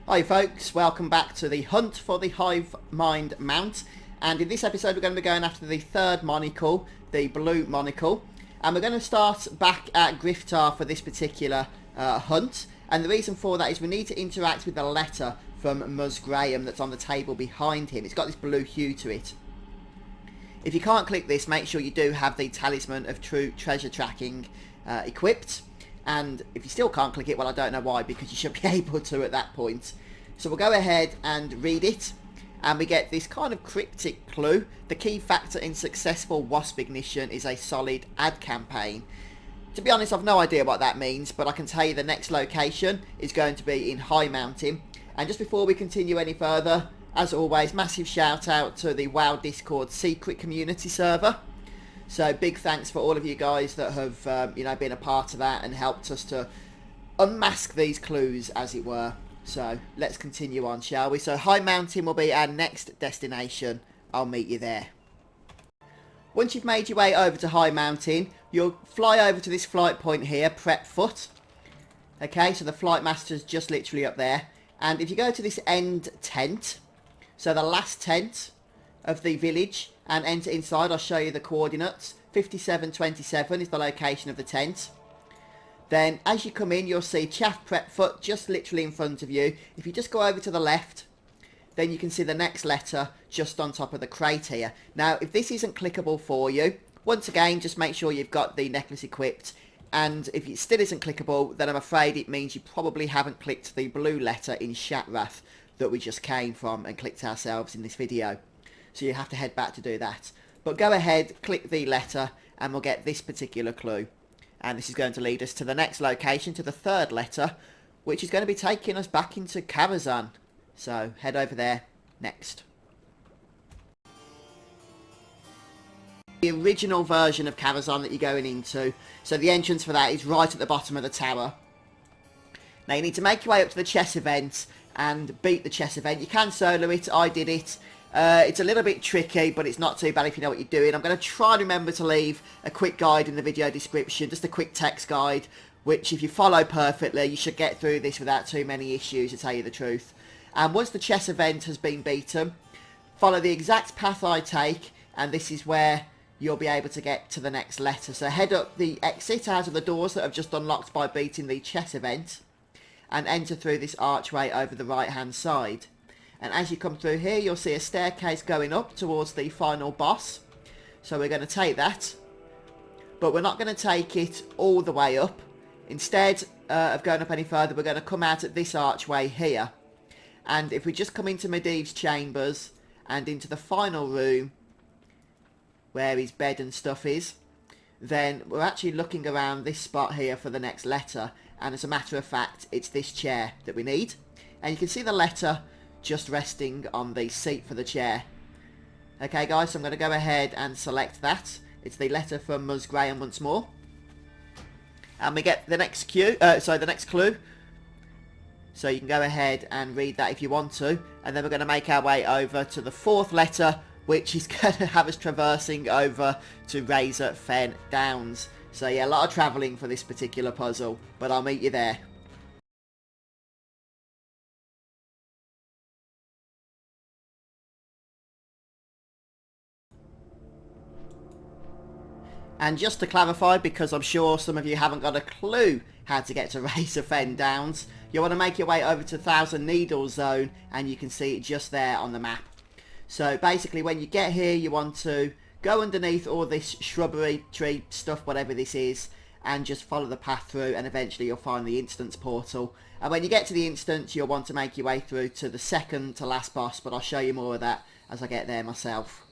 Hi folks, welcome back to the hunt for the HIVEMIND mount, and in this episode we're going to be going after the third monocle, the blue monocle, and we're going to start back at Griftar for this particular hunt. And the reason for that is we need to interact with the letter from Ms. Graham that's on the table behind him. It's got this blue hue to it. If you can't click this, make sure you do have the Talisman of True Treasure Tracking equipped. And if you still can't click it, well, I don't know why, because you should be able to at that point. So we'll go ahead and read it, and we get this kind of cryptic clue. The key factor in successful WASP ignition is a solid ad campaign. To be honest, I've no idea what that means, but I can tell you the next location is going to be in High Mountain. And just before we continue any further, as always, massive shout out to the WoW Discord secret community server. So big thanks for all of you guys that have been a part of that and helped us to unmask these clues, as it were. So let's continue on, shall we? So High Mountain will be our next destination. I'll meet you there. Once you've made your way over to High Mountain, you'll fly over to this flight point here, Prep Foot. Okay, so the flight master's just literally up there. And if you go to this end tent, so the last tent of the village, and enter inside, I'll show you the coordinates. 5727 is the location of the tent. Then as you come in, you'll see Chaff Prep Foot just literally in front of you. If you just go over to the left, then you can see the next letter just on top of the crate here. Now, if this isn't clickable for you, once again, just make sure you've got the necklace equipped. And if it still isn't clickable, then I'm afraid it means you probably haven't clicked the blue letter in Shatrath that we just came from and clicked ourselves in this video. So you have to head back to do that. But go ahead, click the letter, and we'll get this particular clue. And this is going to lead us to the next location, to the third letter, which is going to be taking us back into Karazhan. So head over there next. The original version of Karazhan that you're going into. So the entrance for that is right at the bottom of the tower. Now you need to make your way up to the chess event and beat the chess event. You can solo it. I did it. It's a little bit tricky, but it's not too bad if you know what you're doing. I'm going to try and remember to leave a quick guide in the video description, just a quick text guide, which if you follow perfectly, you should get through this without too many issues, to tell you the truth. And once the chess event has been beaten, follow the exact path I take, and this is where you'll be able to get to the next letter. So head up the exit out of the doors that have just unlocked by beating the chess event, and enter through this archway over the right hand side. And as you come through here, you'll see a staircase going up towards the final boss. So we're going to take that, but we're not going to take it all the way up. Instead of going up any further, we're going to come out at this archway here. And if we just come into Medivh's chambers and into the final room where his bed and stuff is, then we're actually looking around this spot here for the next letter. And as a matter of fact, it's this chair that we need. And you can see the letter just resting on the seat for the chair. Okay guys, so I'm going to go ahead and select that. It's the letter from Ms. Graham once more. And we get the next the next clue. So you can go ahead and read that if you want to. And then we're going to make our way over to the fourth letter, which is going to have us traversing over to Razor Fen Downs. So yeah, a lot of travelling for this particular puzzle, but I'll meet you there. And just to clarify, because I'm sure some of you haven't got a clue how to get to Razor Fen Downs, you want to make your way over to Thousand Needles Zone, and you can see it just there on the map. So basically when you get here, you want to go underneath all this shrubbery, tree stuff, whatever this is, and just follow the path through, and eventually you'll find the instance portal. And when you get to the instance, you'll want to make your way through to the second to last boss, but I'll show you more of that as I get there myself.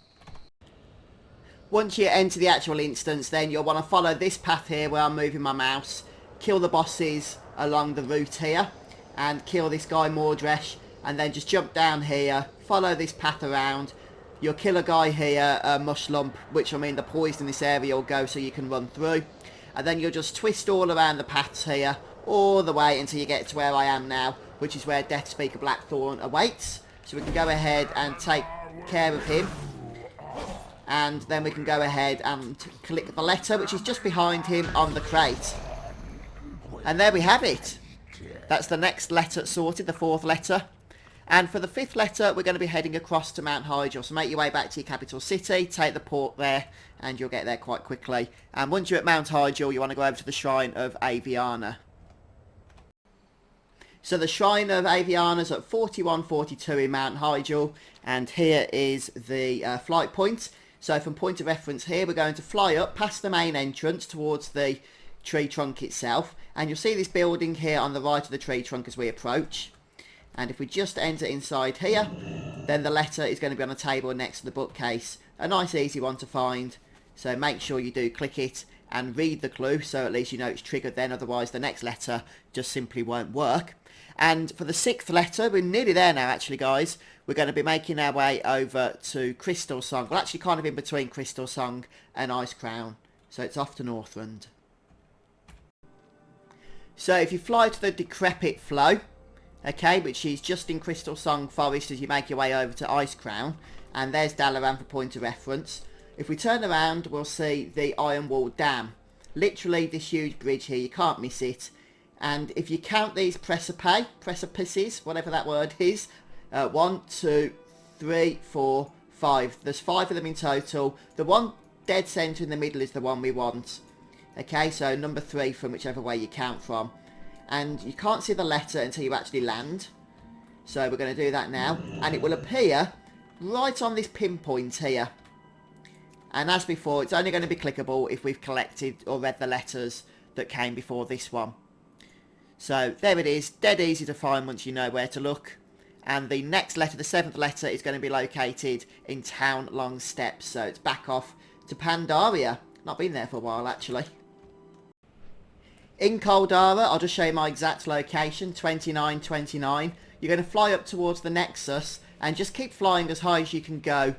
Once you enter the actual instance, then you'll want to follow this path here where I'm moving my mouse, kill the bosses along the route here, and kill this guy Mordresh, and then just jump down here, follow this path around. You'll kill a guy here, Mushlump, which I mean the poison in this area will go so you can run through. And then you'll just twist all around the paths here, all the way until you get to where I am now, which is where Deathspeaker Blackthorn awaits. So we can go ahead and take care of him. And then we can go ahead and click the letter, which is just behind him on the crate. And there we have it. That's the next letter sorted, the 4th letter. And for the 5th letter, we're going to be heading across to Mount Hyjal. So make your way back to your capital city, take the port there, and you'll get there quite quickly. And once you're at Mount Hyjal, you want to go over to the Shrine of Aviana. So the Shrine of Aviana's at 4142 in Mount Hyjal, and here is the flight point. So from point of reference here, we're going to fly up past the main entrance towards the tree trunk itself, and you'll see this building here on the right of the tree trunk as we approach. And if we just enter inside here, then the letter is going to be on a table next to the bookcase. A nice easy one to find, so make sure you do click it and read the clue, so at least you know it's triggered then, otherwise the next letter just simply won't work. And for the 6th letter, we're nearly there now actually, guys. We're going to be making our way over to Crystal Song. Well, actually kind of in between Crystal Song and Ice Crown. So it's off to Northrend. So if you fly to the Decrepit Flow, okay, which is just in Crystal Song Forest as you make your way over to Ice Crown. And there's Dalaran for point of reference. If we turn around, we'll see the Iron Wall Dam. Literally this huge bridge here, you can't miss it. And if you count these precipices, whatever that word is, 1, 2, 3, 4, 5. There's 5 of them in total. The one dead centre in the middle is the one we want. Okay, so number 3 from whichever way you count from. And you can't see the letter until you actually land. So we're going to do that now. And it will appear right on this pinpoint here. And as before, it's only going to be clickable if we've collected or read the letters that came before this one. So there it is, dead easy to find once you know where to look. And the next letter, the 7th letter, is going to be located in Town Long Steps. So it's back off to Pandaria. Not been there for a while actually. In Caldara, I'll just show you my exact location, 2929. You're going to fly up towards the Nexus and just keep flying as high as you can go.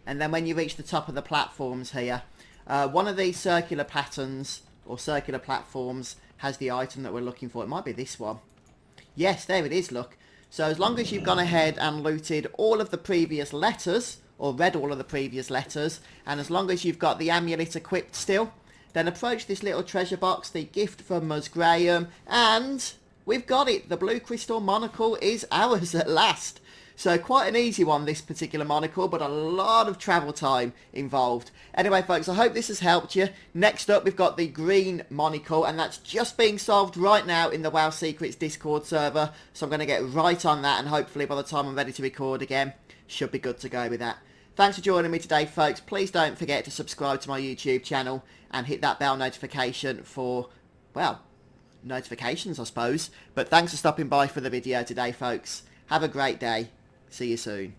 And then when you reach the top of the platforms here, one of these circular patterns or circular platforms has the item that we're looking for. It might be this one. Yes, there it is, look. So as long as you've gone ahead and looted all of the previous letters, or read all of the previous letters, and as long as you've got the amulet equipped still, then approach this little treasure box, the gift from Ms. Graham, and we've got it. The blue crystal monocle is ours at last. So quite an easy one, this particular monocle, but a lot of travel time involved. Anyway, folks, I hope this has helped you. Next up, we've got the green monocle, and that's just being solved right now in the WoW Secrets Discord server. So I'm going to get right on that, and hopefully by the time I'm ready to record again, should be good to go with that. Thanks for joining me today, folks. Please don't forget to subscribe to my YouTube channel and hit that bell notification for, well, notifications, I suppose. But thanks for stopping by for the video today, folks. Have a great day. See you soon.